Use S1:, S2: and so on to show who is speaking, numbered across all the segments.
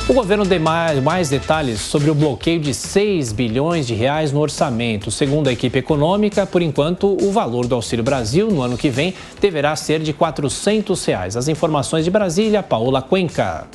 S1: O governo deu mais detalhes sobre o bloqueio de 6 bilhões de reais no orçamento. Segundo a equipe econômica, por enquanto, o valor do Auxílio Brasil no ano que vem deverá ser de R$ 400 reais. As informações de Brasília, Paola Cuenca.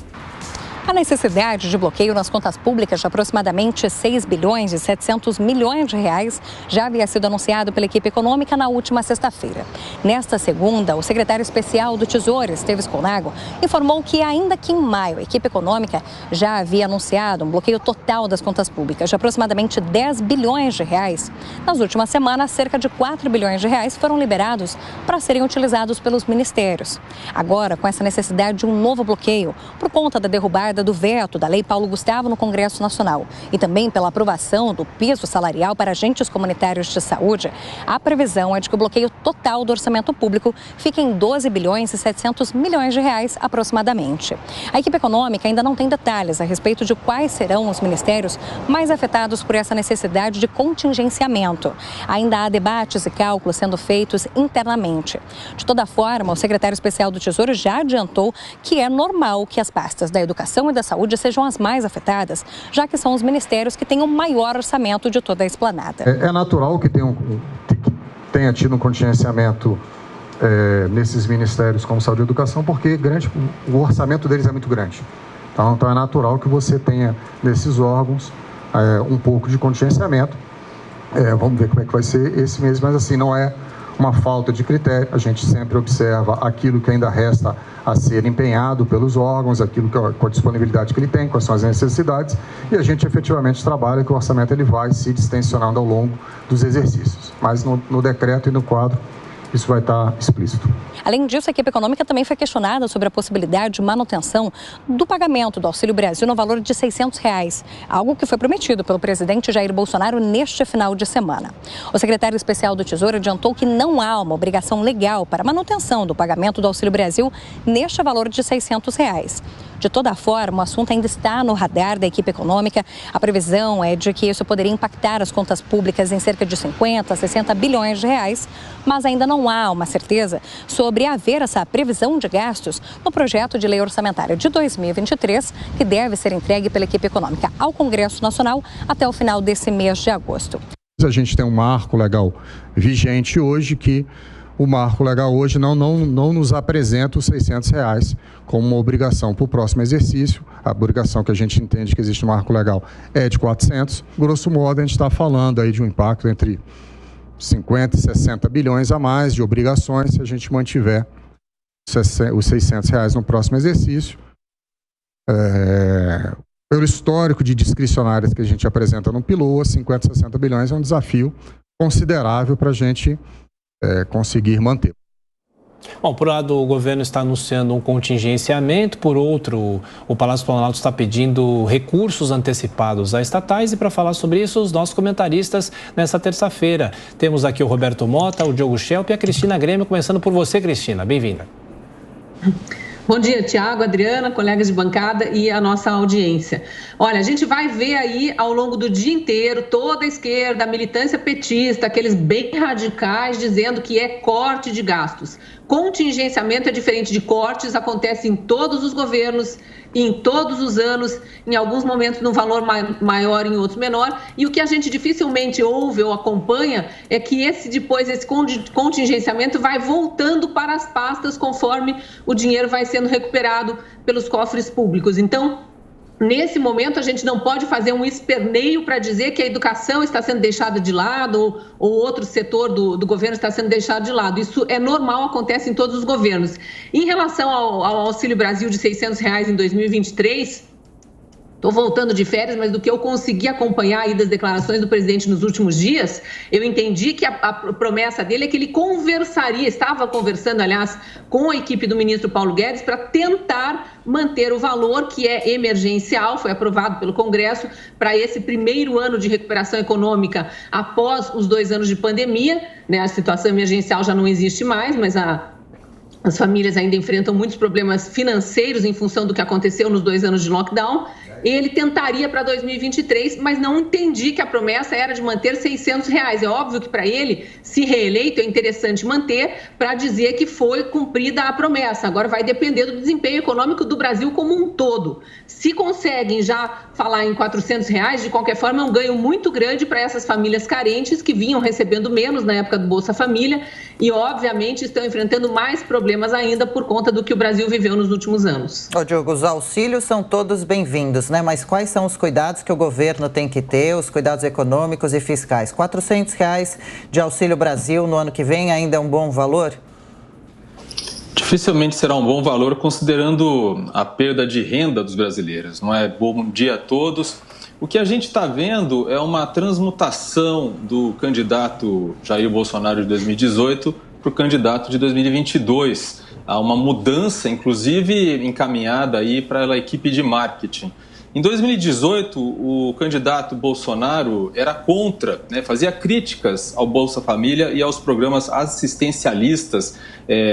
S2: A necessidade de bloqueio nas contas públicas de aproximadamente 6 bilhões e 700 milhões de reais já havia sido anunciado pela equipe econômica na última sexta-feira. Nesta segunda, o secretário especial do Tesouro, Esteves Colnago, informou que ainda que em maio a equipe econômica já havia anunciado um bloqueio total das contas públicas de aproximadamente 10 bilhões de reais. Nas últimas semanas, cerca de 4 bilhões de reais foram liberados para serem utilizados pelos ministérios. Agora, com essa necessidade de um novo bloqueio, por conta da derrubada do veto da Lei Paulo Gustavo no Congresso Nacional e também pela aprovação do piso salarial para agentes comunitários de saúde, a previsão é de que o bloqueio total do orçamento público fique em 12 bilhões e 700 milhões de reais aproximadamente. A equipe econômica ainda não tem detalhes a respeito de quais serão os ministérios mais afetados por essa necessidade de contingenciamento. Ainda há debates e cálculos sendo feitos internamente. De toda forma, o secretário especial do Tesouro já adiantou que é normal que as pastas da educação e da saúde sejam as mais afetadas, já que são os ministérios que têm o maior orçamento de toda a esplanada.
S3: É natural que tenha tido um contingenciamento nesses ministérios como saúde e educação, porque o orçamento deles é muito grande. Então é natural que você tenha nesses órgãos um pouco de contingenciamento. Vamos ver como é que vai ser esse mês, mas assim, não é uma falta de critério. A gente sempre observa aquilo que ainda resta a ser empenhado pelos órgãos, aquilo com a disponibilidade que ele tem, quais são as necessidades, e a gente efetivamente trabalha que o orçamento ele vai se distensionando ao longo dos exercícios. Mas no decreto e no quadro, isso vai estar explícito.
S2: Além disso, a equipe econômica também foi questionada sobre a possibilidade de manutenção do pagamento do Auxílio Brasil no valor de R$ 600 reais, algo que foi prometido pelo presidente Jair Bolsonaro neste final de semana. O secretário especial do Tesouro adiantou que não há uma obrigação legal para a manutenção do pagamento do Auxílio Brasil neste valor de R$ 600 reais. De toda forma, o assunto ainda está no radar da equipe econômica. A previsão é de que isso poderia impactar as contas públicas em cerca de 50 a 60 bilhões de reais, mas ainda não há uma certeza sobre haver essa previsão de gastos no projeto de lei orçamentária de 2023, que deve ser entregue pela equipe econômica ao Congresso Nacional até o final desse mês de agosto.
S3: A gente tem um marco legal vigente hoje que o marco legal hoje não nos apresenta os R$ 600 reais como uma obrigação para o próximo exercício. A obrigação que a gente entende que existe no marco legal é de 400. Grosso modo, a gente está falando aí de um impacto entre 50 e 60 bilhões a mais de obrigações se a gente mantiver os 600 reais no próximo exercício. Pelo histórico de discricionárias que a gente apresenta no PILOA, 50, 60 bilhões é um desafio considerável para a gente conseguir manter.
S1: Bom, por um lado, o governo está anunciando um contingenciamento, por outro, o Palácio Planalto está pedindo recursos antecipados a estatais, e para falar sobre isso, os nossos comentaristas nessa terça-feira. Temos aqui o Roberto Mota, o Diogo Schelp e a Cristina Grêmio, começando por você, Cristina. Bem-vinda.
S4: Bom dia, Tiago, Adriana, colegas de bancada e a nossa audiência. Olha, a gente vai ver aí ao longo do dia inteiro toda a esquerda, a militância petista, aqueles bem radicais dizendo que é corte de gastos. Contingenciamento é diferente de cortes, acontece em todos os governos, em todos os anos, em alguns momentos num valor maior, em outros menor. E o que a gente dificilmente ouve ou acompanha é que esse contingenciamento vai voltando para as pastas conforme o dinheiro vai sendo recuperado pelos cofres públicos. Então, nesse momento, a gente não pode fazer um esperneio para dizer que a educação está sendo deixada de lado ou outro setor do governo está sendo deixado de lado. Isso é normal, acontece em todos os governos. Em relação ao Auxílio Brasil de R$ 600 reais em 2023... Estou voltando de férias, mas do que eu consegui acompanhar aí das declarações do presidente nos últimos dias, eu entendi que a promessa dele é que ele estava conversando, aliás, com a equipe do ministro Paulo Guedes para tentar manter o valor que é emergencial, foi aprovado pelo Congresso, para esse primeiro ano de recuperação econômica após os 2 anos de pandemia, né? A situação emergencial já não existe mais, mas as famílias ainda enfrentam muitos problemas financeiros em função do que aconteceu nos 2 anos de lockdown. ele tentaria para 2023, mas não entendi que a promessa era de manter R$600. É óbvio que para ele, se reeleito, é interessante manter para dizer que foi cumprida a promessa. Agora vai depender do desempenho econômico do Brasil como um todo. Se conseguem já falar em R$400, de qualquer forma é um ganho muito grande para essas famílias carentes que vinham recebendo menos na época do Bolsa Família e, obviamente, estão enfrentando mais problemas ainda por conta do que o Brasil viveu nos últimos anos.
S5: Ô, Diogo, os auxílios são todos bem-vindos, né? Mas quais são os cuidados que o governo tem que ter, os cuidados econômicos e fiscais? R$400 de Auxílio Brasil no ano que vem ainda é um bom valor?
S6: Dificilmente será um bom valor considerando a perda de renda dos brasileiros. Não é bom dia a todos. O que a gente está vendo é uma transmutação do candidato Jair Bolsonaro de 2018 para o candidato de 2022. Há uma mudança, inclusive encaminhada aí para a equipe de marketing. Em 2018, o candidato Bolsonaro era contra, né, fazia críticas ao Bolsa Família e aos programas assistencialistas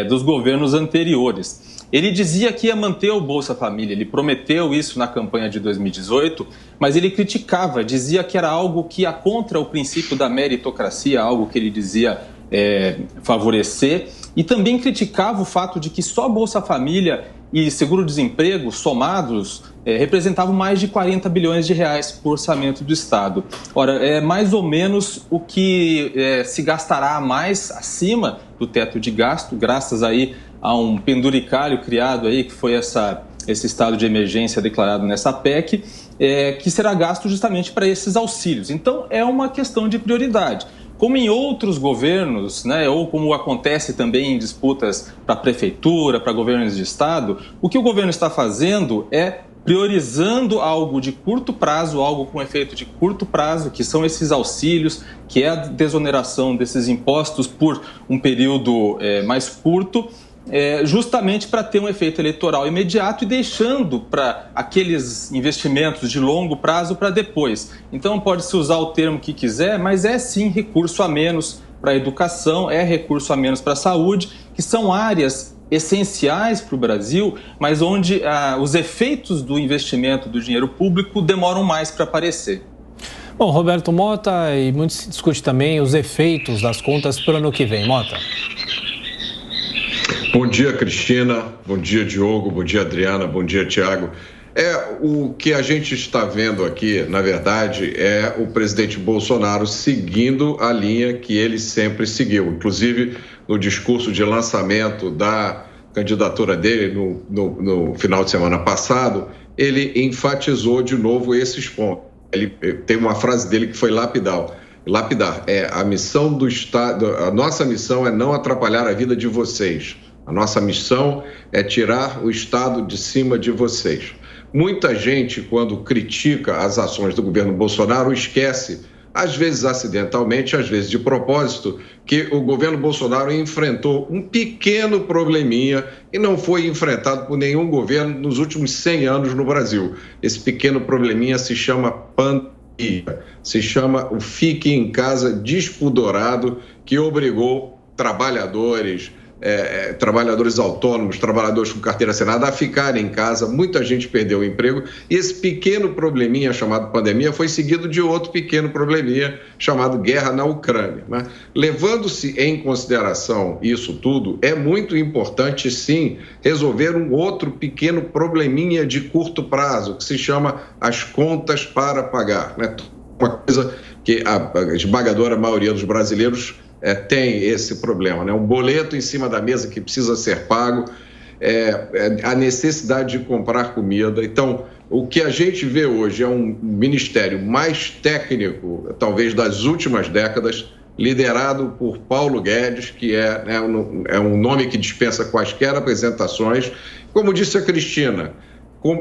S6: dos governos anteriores. Ele dizia que ia manter o Bolsa Família, ele prometeu isso na campanha de 2018, mas ele criticava, dizia que era algo que ia contra o princípio da meritocracia, algo que ele dizia favorecer, e também criticava o fato de que só Bolsa Família e seguro-desemprego somados representavam mais de R$40 bilhões para o orçamento do Estado. Ora, é mais ou menos o que se gastará a mais acima do teto de gasto, graças aí a um penduricalho criado aí, que foi esse estado de emergência declarado nessa PEC, que será gasto justamente para esses auxílios. Então, é uma questão de prioridade. Como em outros governos, né, ou como acontece também em disputas para prefeitura, para governos de estado, o que o governo está fazendo é priorizando algo de curto prazo, algo com efeito de curto prazo, que são esses auxílios, que é a desoneração desses impostos por um período mais curto, justamente para ter um efeito eleitoral imediato e deixando para aqueles investimentos de longo prazo para depois. Então pode-se usar o termo que quiser, mas é sim recurso a menos para a educação, é recurso a menos para a saúde, que são áreas essenciais para o Brasil, mas onde os efeitos do investimento do dinheiro público demoram mais para aparecer.
S1: Bom, Roberto Mota, e muito se discute também os efeitos das contas para o ano que vem. Mota.
S7: Bom dia, Cristina. Bom dia, Diogo. Bom dia, Adriana. Bom dia, Tiago. O que a gente está vendo aqui, na verdade, é o presidente Bolsonaro seguindo a linha que ele sempre seguiu. Inclusive, no discurso de lançamento da candidatura dele no final de semana passado, ele enfatizou de novo esses pontos. Ele tem uma frase dele que foi lapidar. A missão do Estado, a nossa missão é não atrapalhar a vida de vocês. A nossa missão é tirar o Estado de cima de vocês. Muita gente, quando critica as ações do governo Bolsonaro, esquece, às vezes acidentalmente, às vezes de propósito, que o governo Bolsonaro enfrentou um pequeno probleminha e não foi enfrentado por nenhum governo nos últimos 100 anos no Brasil. Esse pequeno probleminha se chama pandemia, se chama o fique em casa despudorado, que obrigou trabalhadores autônomos, trabalhadores com carteira assinada a ficarem em casa. Muita gente perdeu o emprego e esse pequeno probleminha chamado pandemia foi seguido de outro pequeno probleminha chamado guerra na Ucrânia, né? Levando-se em consideração isso tudo, é muito importante sim resolver um outro pequeno probleminha de curto prazo que se chama as contas para pagar, né? Uma coisa que a esmagadora maioria dos brasileiros tem esse problema, né? Um boleto em cima da mesa que precisa ser pago, a necessidade de comprar comida. Então, o que a gente vê hoje é um ministério mais técnico, talvez das últimas décadas, liderado por Paulo Guedes, que é um nome que dispensa quaisquer apresentações. Como disse a Cristina,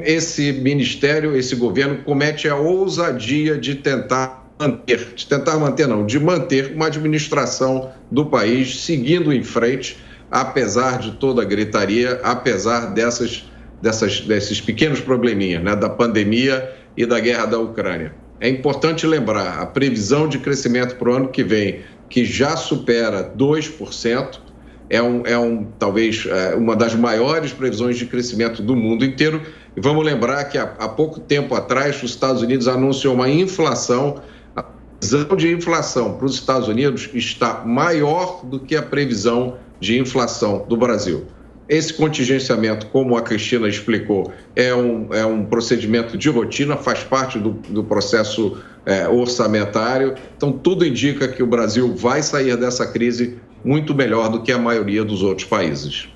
S7: esse ministério, esse governo comete a ousadia de manter uma administração do país seguindo em frente, apesar de toda a gritaria, apesar desses pequenos probleminhas, né, da pandemia e da guerra da Ucrânia. É importante lembrar a previsão de crescimento para o ano que vem, que já supera 2%, talvez uma das maiores previsões de crescimento do mundo inteiro, E vamos lembrar que há pouco tempo atrás os Estados Unidos anunciou uma inflação. A previsão de inflação para os Estados Unidos está maior do que a previsão de inflação do Brasil. Esse contingenciamento, como a Cristina explicou, é um procedimento de rotina, faz parte do processo orçamentário. Então, tudo indica que o Brasil vai sair dessa crise muito melhor do que a maioria dos outros países.